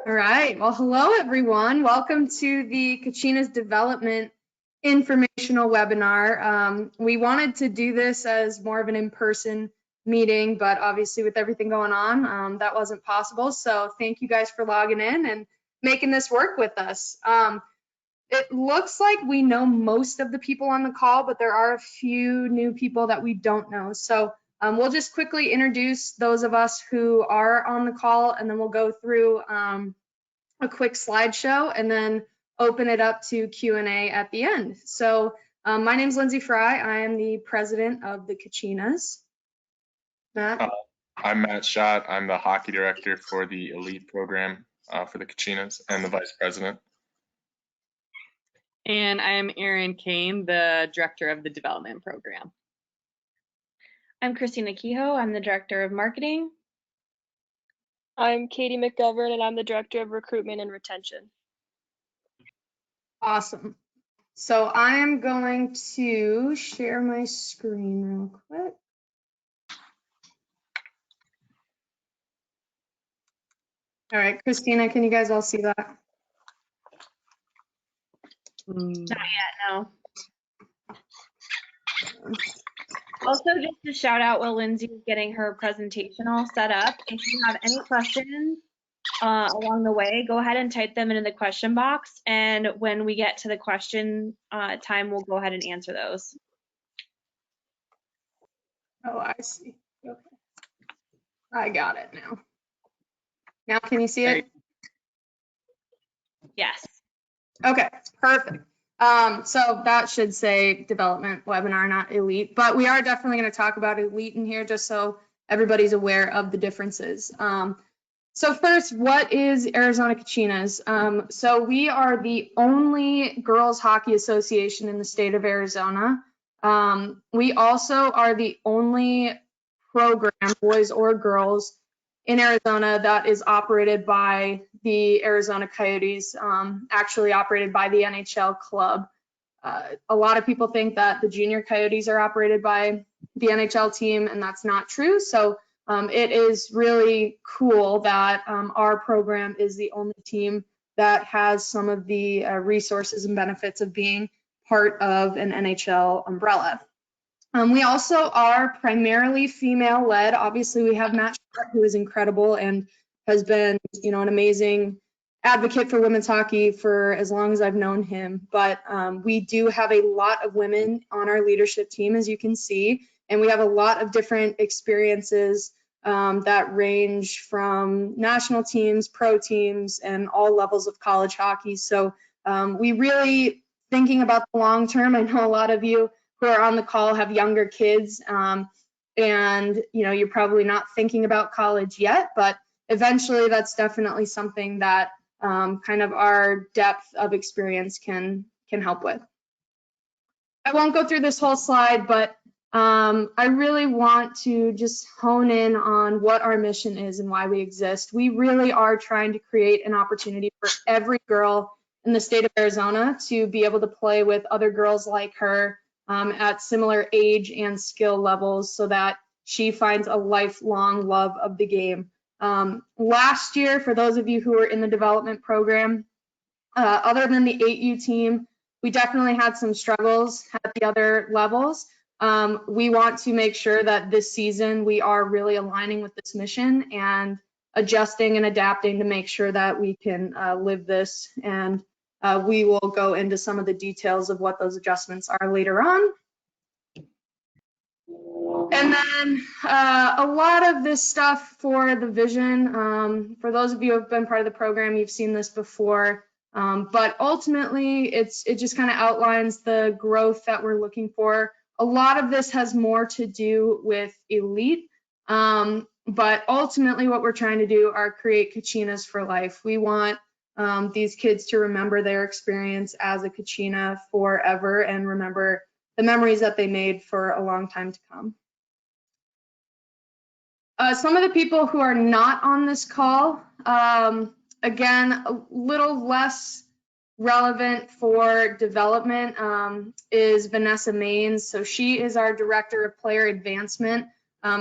All right. Well, hello, everyone. Welcome to the Kachinas Development Informational Webinar. We wanted to do this as more of an in-person meeting, but obviously with everything going on, that wasn't possible. So thank you guys for logging in and making this work with us. It looks like we know most of the people on the call, but there are a few new people that we don't know. So we'll just quickly introduce those of us who are on the call, and then we'll go through a quick slideshow and then open it up to Q&A at the end. So my name is Lindsay Fry. I am the president of the Kachinas. Matt? I'm Matt Schott. I'm the hockey director for the elite program for the Kachinas and the vice president. And I am Erin Kane, the director of the development program. I'm Christina Kehoe. I'm the director of marketing. I'm Katie McGovern, and I'm the director of recruitment and retention. Awesome. So I am going to share my screen real quick. All right, Christina, can you guys all see that? Not yet, no. Also, just to shout out while Lindsay is getting her presentation all set up, if you have any questions along the way, go ahead and type them into the question box. And when we get to the question time, we'll go ahead and answer those. Oh, I see. Okay. I got it now. Now can you see it? Yes. Okay, perfect. So that should say development webinar, not elite, but we are definitely going to talk about elite in here just so everybody's aware of the differences. So first, what is Arizona Kachinas? So we are the only girls hockey association in the state of Arizona. We also are the only program, boys or girls, in Arizona that is operated by the Arizona Coyotes, actually operated by the NHL club. A lot of people think that the junior Coyotes are operated by the NHL team, and that's not true. So it is really cool that our program is the only team that has some of the resources and benefits of being part of an NHL umbrella. We also are primarily female-led. Obviously, we have Matt Schott, who is incredible and has been, an amazing advocate for women's hockey for as long as I've known him. But we do have a lot of women on our leadership team, as you can see, and we have a lot of different experiences that range from national teams, pro teams, and all levels of college hockey. So we really thinking about the long term. I know a lot of you who are on the call have younger kids, and you're probably not thinking about college yet, but eventually that's definitely something that kind of our depth of experience can help with. I won't go through this whole slide, but I really want to just hone in on what our mission is and why we exist. We really are trying to create an opportunity for every girl in the state of Arizona to be able to play with other girls like her at similar age and skill levels so that she finds a lifelong love of the game. Last year, for those of you who were in the development program, other than the 8U team, we definitely had some struggles at the other levels. We want to make sure that this season we are really aligning with this mission and adjusting and adapting to make sure that we can live this, and we will go into some of the details of what those adjustments are later on. And then a lot of this stuff for the vision, for those of you who have been part of the program, you've seen this before, but ultimately it just kind of outlines the growth that we're looking for. A lot of this has more to do with elite, but ultimately what we're trying to do are create Kachinas for life. We want these kids to remember their experience as a Kachina forever and remember the memories that they made for a long time to come. Some of the people who are not on this call, again, a little less relevant for development is Vanessa Maines. So she is our director of player advancement.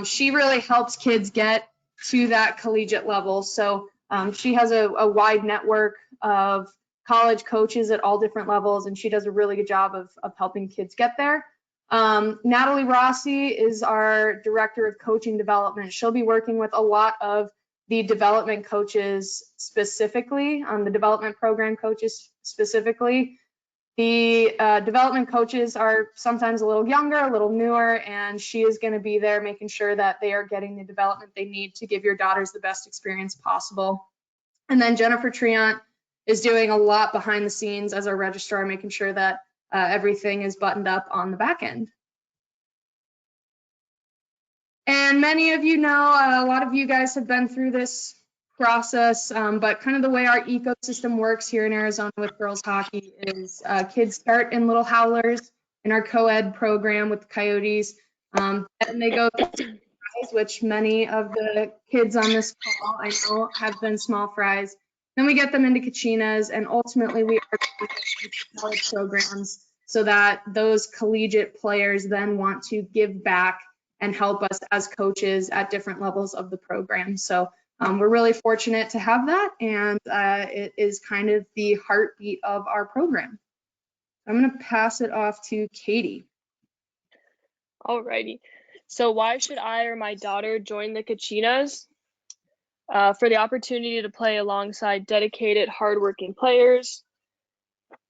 She really helps kids get to that collegiate level. So She has a wide network of college coaches at all different levels, and she does a really good job of helping kids get there. Natalie Rossi is our director of coaching development. She'll be working with a lot of the development coaches specifically, the development program coaches specifically. The development coaches are sometimes a little younger, a little newer, and she is going to be there making sure that they are getting the development they need to give your daughters the best experience possible. And then Jennifer Triant is doing a lot behind the scenes as our registrar, making sure that everything is buttoned up on the back end. And many of you know, a lot of you guys have been through this process, but kind of the way our ecosystem works here in Arizona with girls hockey is kids start in little howlers in our co-ed program with the Coyotes, and they go through fries, which many of the kids on this call I know have been small fries. Then we get them into Kachinas, and ultimately we are college programs so that those collegiate players then want to give back and help us as coaches at different levels of the program. So we're really fortunate to have that, and it is kind of the heartbeat of our program. I'm going to pass it off to Katie. Alrighty. So why should I or my daughter join the Kachinas? For the opportunity to play alongside dedicated, hardworking players,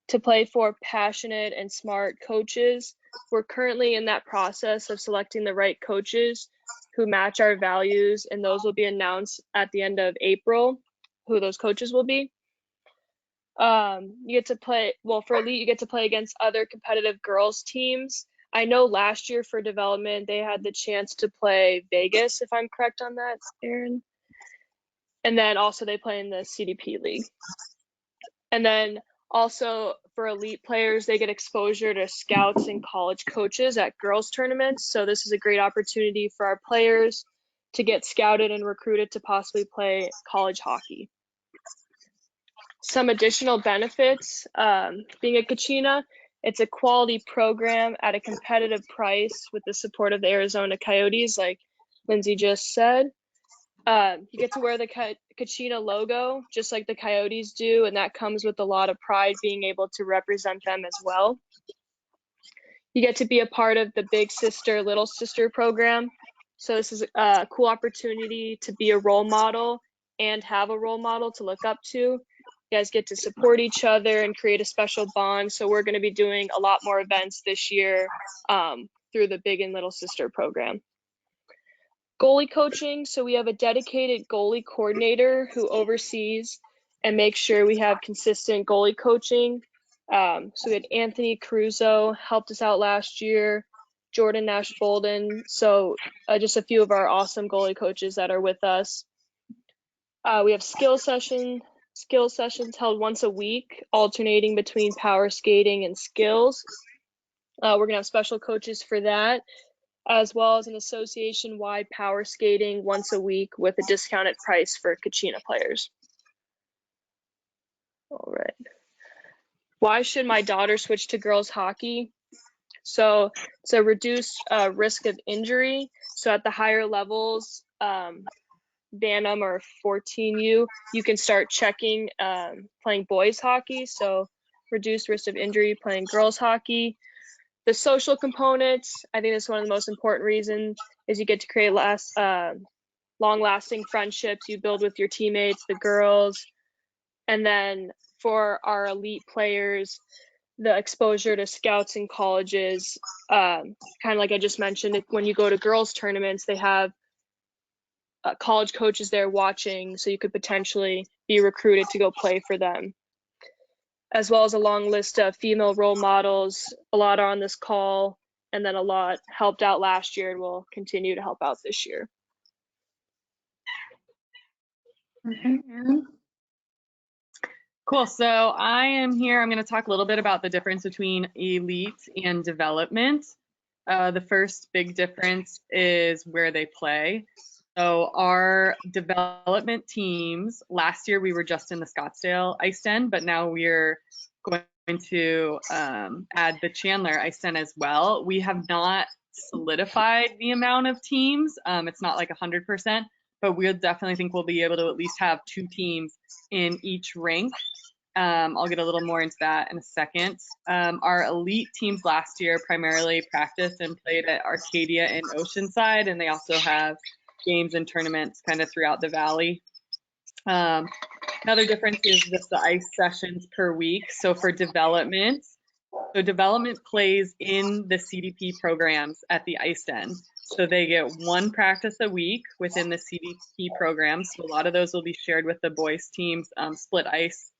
to play for passionate and smart coaches. We're currently in that process of selecting the right coaches who match our values, and those will be announced at the end of April, who those coaches will be. You get to play, well, for elite, you get to play against other competitive girls teams. I know last year for development, they had the chance to play Vegas, if I'm correct on that, Aaron. And then also they play in the CDP league. And then also for elite players, they get exposure to scouts and college coaches at girls tournaments. So this is a great opportunity for our players to get scouted and recruited to possibly play college hockey. Some additional benefits, being a Kachina, it's a quality program at a competitive price with the support of the Arizona Coyotes, like Lindsay just said. You get to wear the Kachina logo, just like the Coyotes do, and that comes with a lot of pride being able to represent them as well. You get to be a part of the Big Sister, Little Sister program. So this is a cool opportunity to be a role model and have a role model to look up to. You guys get to support each other and create a special bond. So we're going to be doing a lot more events this year through the Big and Little Sister program. Goalie coaching. So we have a dedicated goalie coordinator who oversees and makes sure we have consistent goalie coaching. So we had Anthony Caruso helped us out last year, Jordan Nash Bolden. So just a few of our awesome goalie coaches that are with us. We have skill sessions held once a week, alternating between power skating and skills. We're gonna have special coaches for that, as well as an association-wide power skating once a week with a discounted price for Kachina players. All right. Why should my daughter switch to girls hockey? So it's a reduced risk of injury. So at the higher levels, Bantam or 14U, you can start checking playing boys hockey. So reduced risk of injury playing girls hockey. The social components, I think that's one of the most important reasons, is you get to create long-lasting friendships you build with your teammates, the girls. And then for our elite players, the exposure to scouts and colleges, kind of like I just mentioned, when you go to girls tournaments, they have college coaches there watching, so you could potentially be recruited to go play for them. As well as a long list of female role models. A lot are on this call, and then a lot helped out last year and will continue to help out this year. Cool. So I am here. I'm going to talk a little bit about the difference between elite and development. The first big difference is where they play. So our development teams, last year we were just in the Scottsdale Ice Den, but now we're going to add the Chandler Ice Den as well. We have not solidified the amount of teams. It's not like 100%, but we'll definitely think we'll be able to at least have 2 teams in each rink. I'll get a little more into that in a second. Our elite teams last year primarily practiced and played at Arcadia and Oceanside, and they also have games and tournaments kind of throughout the valley. Another difference is just the ice sessions per week. So for development, plays in the CDP programs at the ice end. So they get 1 practice a week within the CDP program. So a lot of those will be shared with the boys teams, split ice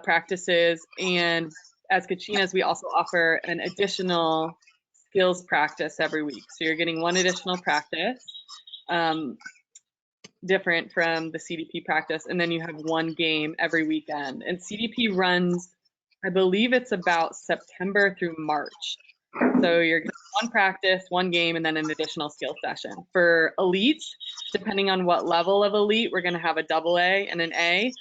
practices. And as Kachinas, we also offer an additional skills practice every week. So you're getting 1 additional practice, different from the CDP practice. And then you have 1 game every weekend. And CDP runs, I believe it's about September through March. So you're getting 1 practice, 1 game, and then an additional skill session. For elites, depending on what level of elite, we're going to have a AA and an A.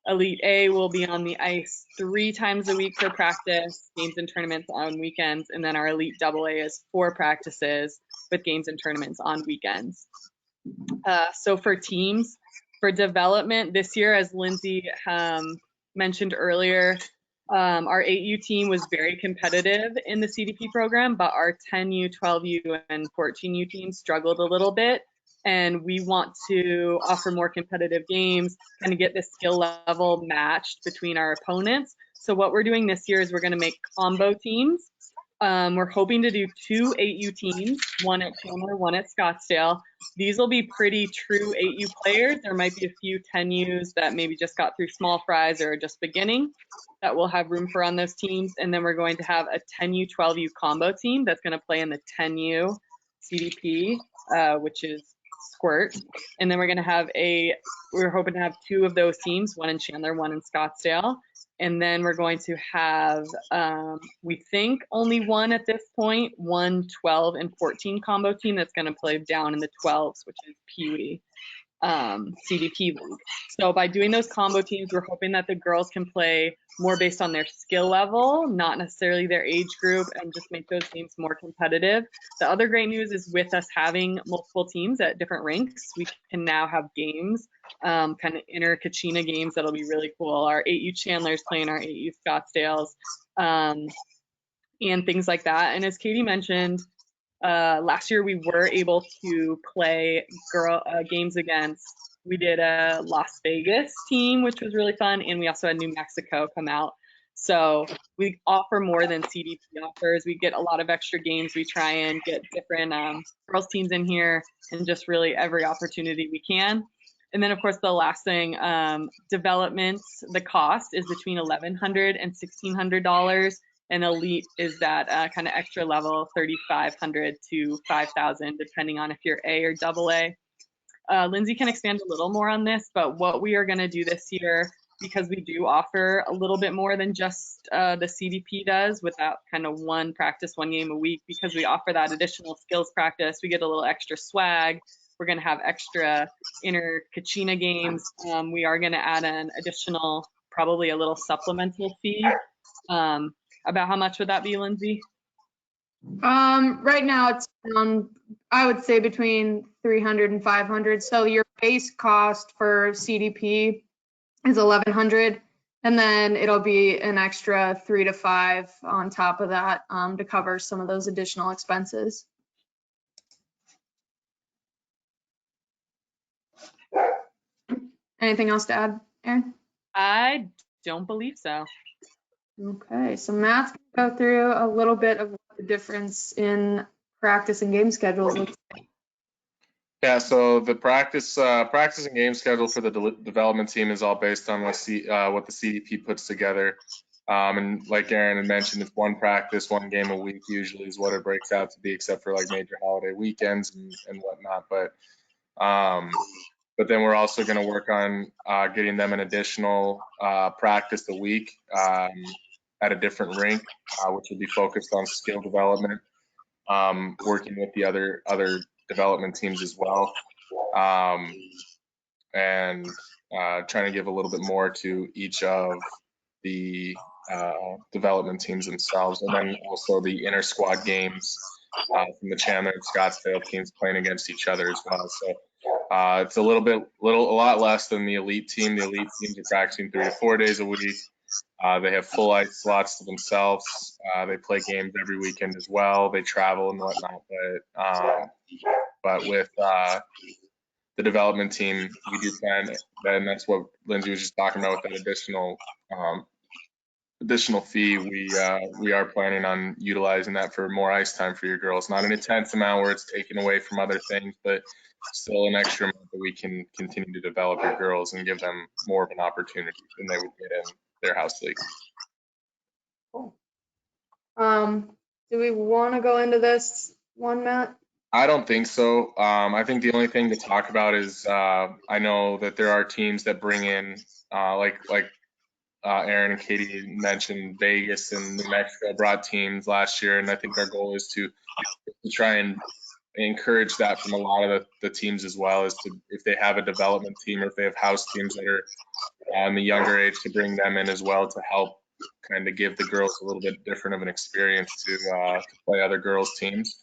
Elite A will be on the ice 3 times a week for practice, games and tournaments on weekends, and then our Elite AA is 4 practices with games and tournaments on weekends. So for teams, for development this year, as Lindsay mentioned earlier, our 8U team was very competitive in the CDP program, but our 10U, 12U, and 14U teams struggled a little bit. And we want to offer more competitive games, kind of get the skill level matched between our opponents. So what we're doing this year is we're going to make combo teams. We're hoping to do 2 8U teams, 1 at Chandler, 1 at Scottsdale. These will be pretty true 8U players. There might be a few 10Us that maybe just got through small fries or are just beginning that we'll have room for on those teams. And then we're going to have a 10U, 12U combo team that's going to play in the 10U CDP, which is Squirt. And then we're going to have we're hoping to have 2 of those teams, 1 in Chandler, 1 in Scottsdale. And then we're going to have, we think only 1 at this point, 1 12 and 14 combo team that's going to play down in the 12s, which is Pee Wee CDP league. So by doing those combo teams, we're hoping that the girls can play more based on their skill level, not necessarily their age group, and just make those games more competitive. The other great news is with us having multiple teams at different rinks, we can now have games, kind of inner Kachina games that'll be really cool. Our 8U Chandler's playing our 8U Scottsdales, and things like that. And as Katie mentioned, last year we were able to play games against, we did a Las Vegas team, which was really fun, and we also had New Mexico come out. So we offer more than CDP offers. We get a lot of extra games. We try and get different girls teams in here and just really every opportunity we can. And then of course the last thing, development, the cost is between $1,100 and $1,600. And elite is that kind of extra level, $3,500 to $5,000, depending on if you're A or AA. Lindsay can expand a little more on this, but what we are going to do this year, because we do offer a little bit more than just the CDP does, without kind of 1 practice, 1 game a week, because we offer that additional skills practice, we get a little extra swag. We're going to have extra inner Kachina games. We are going to add an additional, probably a little supplemental fee. About how much would that be, Lindsay? Right now it's I would say between 300 and 500. So your base cost for CDP is 1,100, and then it'll be an extra 3 to 5 on top of that to cover some of those additional expenses. Anything else to add, Erin? I don't believe so. Okay, so Matt's gonna go through a little bit of what the difference in practice and game schedules looks like. Yeah, so the practice and game schedule for the development team is all based on what the CDP puts together. And like Erin had mentioned, it's 1 practice, 1 game a week usually is what it breaks out to be, except for like major holiday weekends and whatnot. But then we're also going to work on getting them an additional practice a week at a different rink, which will be focused on skill development, working with the other development teams as well, and trying to give a little bit more to each of the development teams themselves, and then also the inter squad games from the Chandler and Scottsdale teams playing against each other as well. So It's a lot less than the elite team. The elite teams are practicing 3 to 4 days a week. They have full ice slots to themselves. They play games every weekend as well. They travel and whatnot. But with the development team, we do plan, and that's what Lindsay was just talking about with that additional fee. We are planning on utilizing that for more ice time for your girls. Not an intense amount where it's taken away from other things, but still an extra amount that we can continue to develop your girls and give them more of an opportunity than they would get in their house league. Cool. Do we want to go into this one, Matt? I don't think so. I think the only thing to talk about is I know that there are teams that bring in like Aaron and Katie mentioned, Vegas and New Mexico brought teams last year, and I think our goal is to try and encourage that from a lot of the teams as well, is to, if they have a development team or if they have house teams that are in the younger age, to bring them in as well to help kind of give the girls a little bit different of an experience to play other girls teams.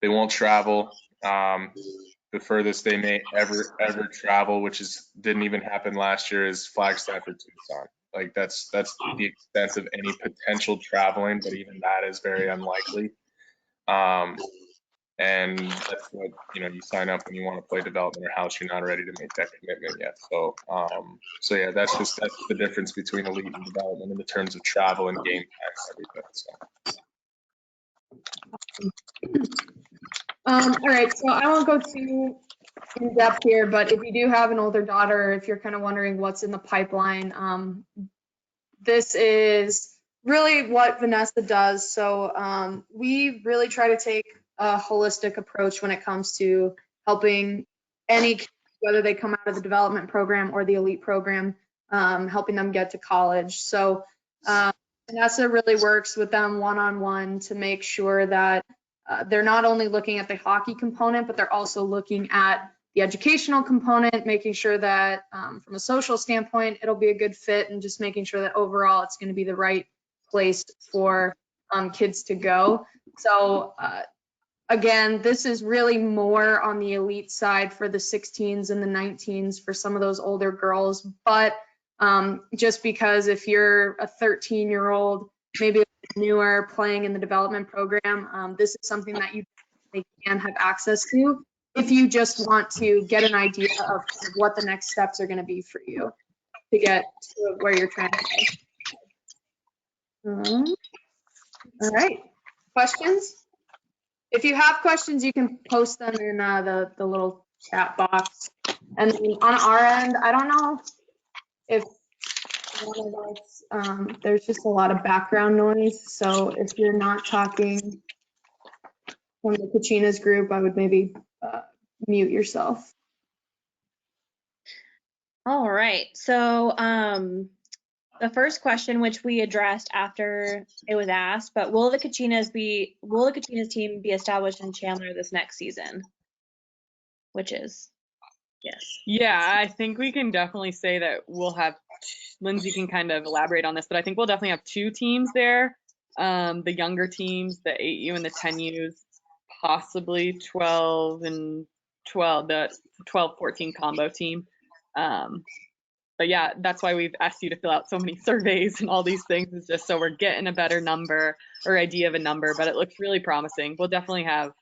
They won't travel. The furthest they may ever travel, which didn't even happen last year, is Flagstaff or Tucson. Like that's the extent of any potential traveling, but even that is very unlikely. And that's what, you sign up when you want to play development or house. You're not ready to make that commitment yet. So yeah, that's the difference between elite and development in the terms of travel and game time and everything. So. All right, so I won't go too in depth here, but if you do have an older daughter, if you're kind of wondering what's in the pipeline, this is really what Vanessa does. So we really try to take a holistic approach when it comes to helping any kids, whether they come out of the development program or the elite program, helping them get to college. So Vanessa really works with them one-on-one to make sure that they're not only looking at the hockey component, but they're also looking at the educational component, making sure that from a social standpoint, it'll be a good fit, and just making sure that overall it's going to be the right place for kids to go. So again, this is really more on the elite side for the 16s and the 19s for some of those older girls. But just because if you're a 13-year-old, maybe newer, playing in the development program, this is something that you can have access to if you just want to get an idea of what the next steps are going to be for you to get to where you're trying to go. All right, questions? If you have questions, you can post them in the little chat box. And then on our end, I don't know if one of us, there's just a lot of background noise. So if you're not talking from the Kachinas group, I would maybe mute yourself. All right. So the first question, which we addressed after it was asked, but will the Kachinas team be established in Chandler this next season? Which is yes. Yeah, I think we can definitely say that we'll have, Lindsay can kind of elaborate on this, but I think we'll definitely have 2 teams there. The younger teams, the 8U and the 10Us, possibly 12 and 12, the 12-14 combo team. But yeah, that's why we've asked you to fill out so many surveys and all these things, is just so we're getting a better number or idea of a number, but it looks really promising. We'll definitely have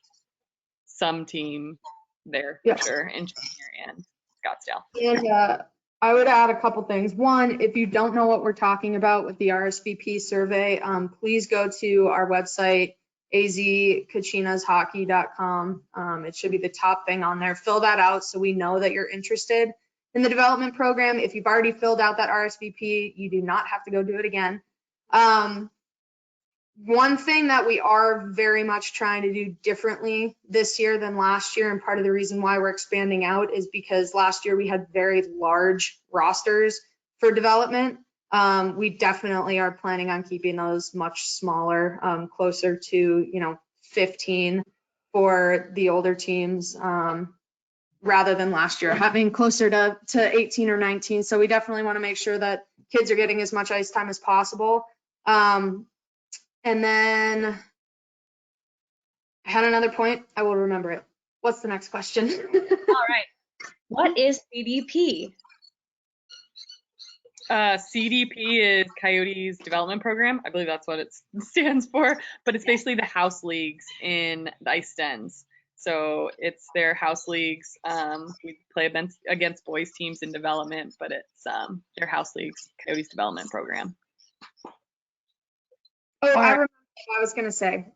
some team there for sure in Chandler and Scottsdale. And I would add a couple things. One, if you don't know what we're talking about with the RSVP survey, please go to our website, azkachinashockey.com. It should be the top thing on there. Fill that out so we know that you're interested in the development program. If you've already filled out that RSVP, you do not have to go do it again. One thing that we are very much trying to do differently this year than last year, and part of the reason why we're expanding out, is because last year we had very large rosters for development. We definitely are planning on keeping those much smaller, closer to 15 for the older teams, rather than last year having closer to 18 or 19. So we definitely want to make sure that kids are getting as much ice time as possible. And then I had another point. I will remember it. What's the next question? All right. What is CDP? CDP is Coyotes Development Program. I believe that's what it stands for, but it's basically the house leagues in the ice dens. So it's their house leagues. We play against boys teams in development, but it's their house leagues, Coyotes Development Program. Oh, I remember what I was going to say.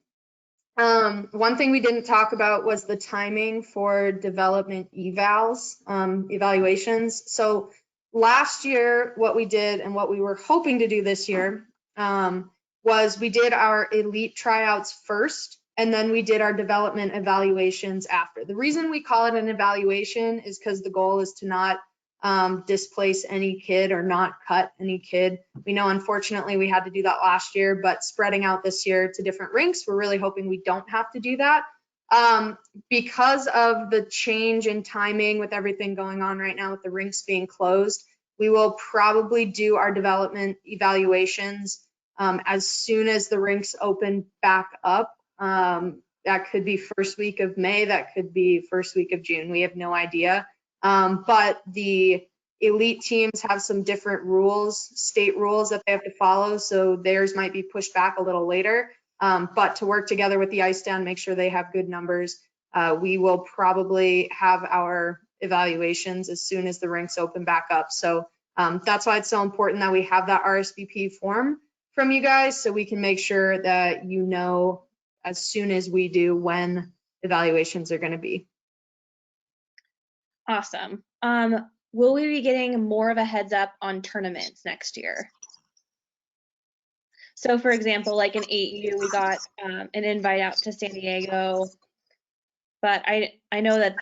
One thing we didn't talk about was the timing for development evaluations. So last year, what we did and what we were hoping to do this year was we did our elite tryouts first, and then we did our development evaluations after. The reason we call it an evaluation is because the goal is to not displace any kid or not cut any kid. We know, unfortunately, we had to do that last year, but spreading out this year to different rinks, we're really hoping we don't have to do that. Because of the change in timing with everything going on right now with the rinks being closed, we will probably do our development evaluations as soon as the rinks open back up. That could be first week of May, that could be first week of June. We have no idea. But the elite teams have some different rules, state rules that they have to follow. So theirs might be pushed back a little later. But to work together with the ice down, make sure they have good numbers. We will probably have our evaluations as soon as the rinks open back up. So that's why it's so important that we have that RSVP form from you guys, so we can make sure that you know as soon as we do when evaluations are going to be. Awesome. Will we be getting more of a heads up on tournaments next year? So for example, like in 8U, we got an invite out to San Diego, but I know that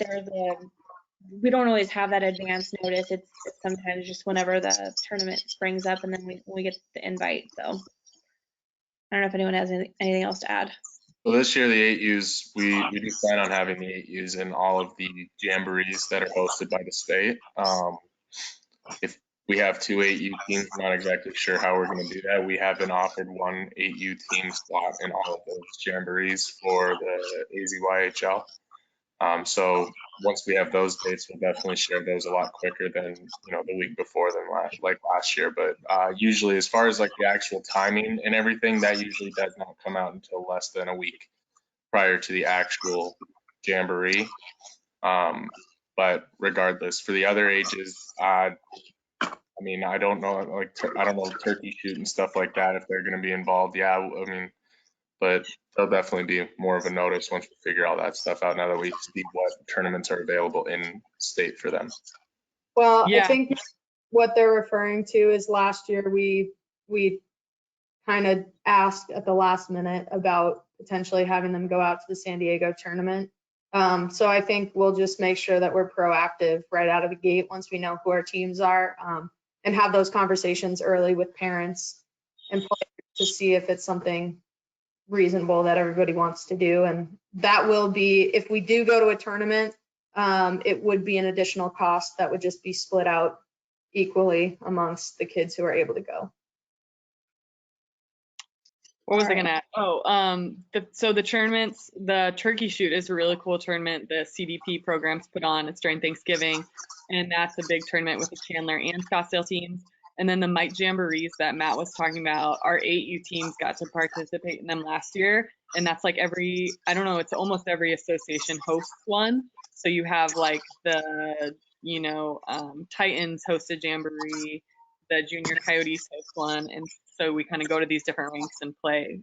we don't always have that advance notice. It's sometimes just whenever the tournament springs up, and then we get the invite. So I don't know if anyone has anything else to add. So this year, the 8Us, we do plan on having the 8Us in all of the jamborees that are hosted by the state. If we have 2 8U teams, I'm not exactly sure how we're going to do that. We have been offered 1 8U team slot in all of those jamborees for the AZYHL. So once we have those dates, we'll definitely share those a lot quicker than the week before than last year. But usually, as far as like the actual timing and everything, that usually does not come out until less than a week prior to the actual jamboree. But regardless, for the other ages, I mean, I don't know, I don't know turkey shoot and stuff like that if they're going to be involved. Yeah, I mean, but there'll definitely be more of a notice once we figure all that stuff out, now that we see what tournaments are available in state for them. Well, Yeah. I think what they're referring to is last year we kind of asked at the last minute about potentially having them go out to the San Diego tournament. So I think we'll just make sure that we're proactive right out of the gate once we know who our teams are, and have those conversations early with parents and players to see if it's something reasonable that everybody wants to do. And that will be, if we do go to a tournament, it would be an additional cost that would just be split out equally amongst the kids who are able to go. What was I gonna add? Oh, so the tournaments, the turkey shoot is a really cool tournament the CDP programs put on. It's during Thanksgiving, and that's a big tournament with the Chandler and Scottsdale teams. And then the Mike Jamborees that Matt was talking about, our 8U teams got to participate in them last year. And that's like I don't know, it's almost every association hosts one. So you have like the, Titans host a Jamboree, the Junior Coyotes host one. And so we kind of go to these different rinks and play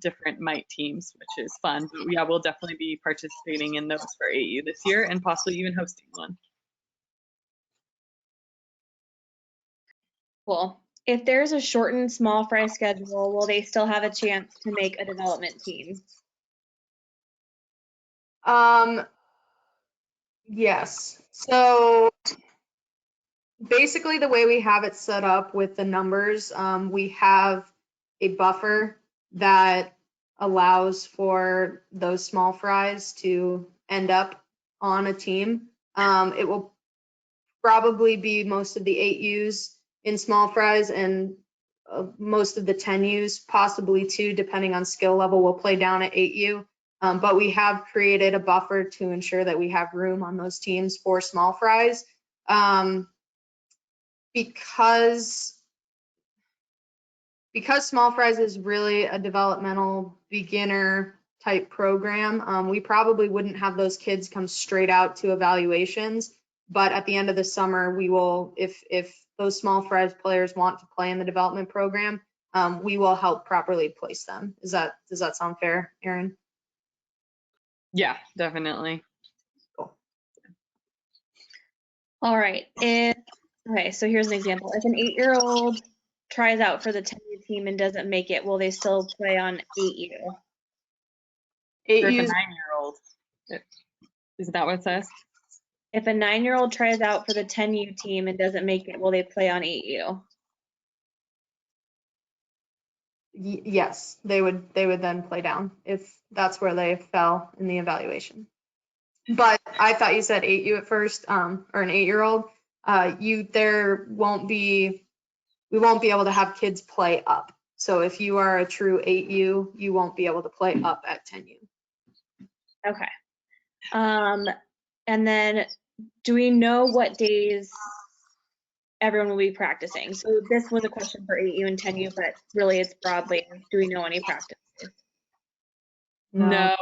different Mite teams, which is fun. But yeah, we'll definitely be participating in those for 8U this year and possibly even hosting one. Cool. If there's a shortened small fry schedule, will they still have a chance to make a development team? Yes. So basically the way we have it set up with the numbers, we have a buffer that allows for those small fries to end up on a team. It will probably be most of the 8Us in small fries, and most of the 10Us, possibly 2, depending on skill level, will play down at 8U. But we have created a buffer to ensure that we have room on those teams for small fries. Because small fries is really a developmental beginner type program, we probably wouldn't have those kids come straight out to evaluations. But at the end of the summer, we will, if those small fries players want to play in the development program, we will help properly place them. Does that sound fair, Erin? Yeah, definitely. All right. Okay, so here's an example. If an 8-year-old tries out for the 10U team and doesn't make it, will they still play on 8U? Or if a 8U's 9-year-old. Is that what it says? If a 9-year-old tries out for the 10U team and doesn't make it, will they play on 8U? Yes, they would then play down if that's where they fell in the evaluation. But I thought you said 8U at first, or an 8-year-old. We won't be able to have kids play up. So if you are a true 8U, you won't be able to play up at 10U. Okay. And then do we know what days everyone will be practicing? So this was a question for 8U and 10U, but really it's broadly, do we know any practices? No,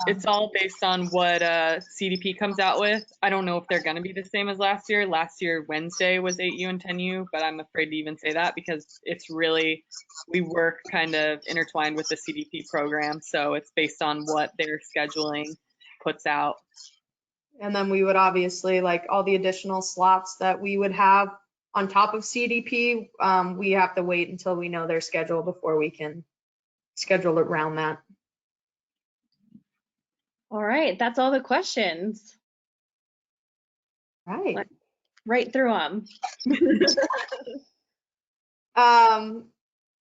it's all based on what CDP comes out with. I don't know if they're going to be the same as last year. Last year, Wednesday was 8U and 10U, but I'm afraid to even say that because it's really, we work kind of intertwined with the CDP program. So it's based on what their scheduling puts out. And then we would obviously, like all the additional slots that we would have on top of CDP, we have to wait until we know their schedule before we can schedule around that. All right, that's all the questions. Right. Right through them.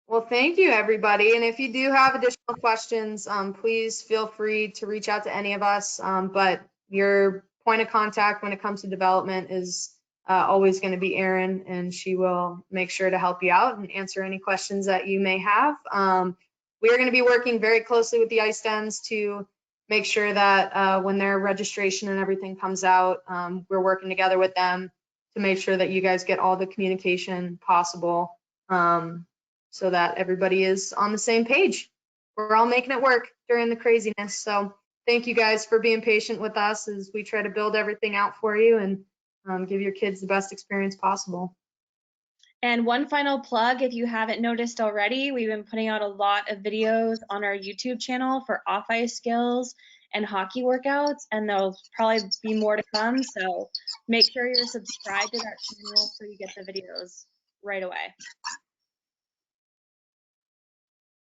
Well, thank you, everybody. And if you do have additional questions, please feel free to reach out to any of us. But your point of contact when it comes to development is always going to be Erin, and she will make sure to help you out and answer any questions that you may have. We are going to be working very closely with the ice dens to make sure that when their registration and everything comes out, we're working together with them to make sure that you guys get all the communication possible, so that everybody is on the same page. We're all making it work during the craziness. So thank you guys for being patient with us as we try to build everything out for you and give your kids the best experience possible. And one final plug, if you haven't noticed already, we've been putting out a lot of videos on our YouTube channel for off-ice skills and hockey workouts, and there'll probably be more to come. So make sure you're subscribed to that channel so you get the videos right away.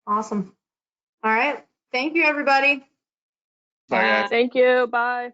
Awesome. All right. Thank you, everybody. Bye, guys. Thank you. Bye.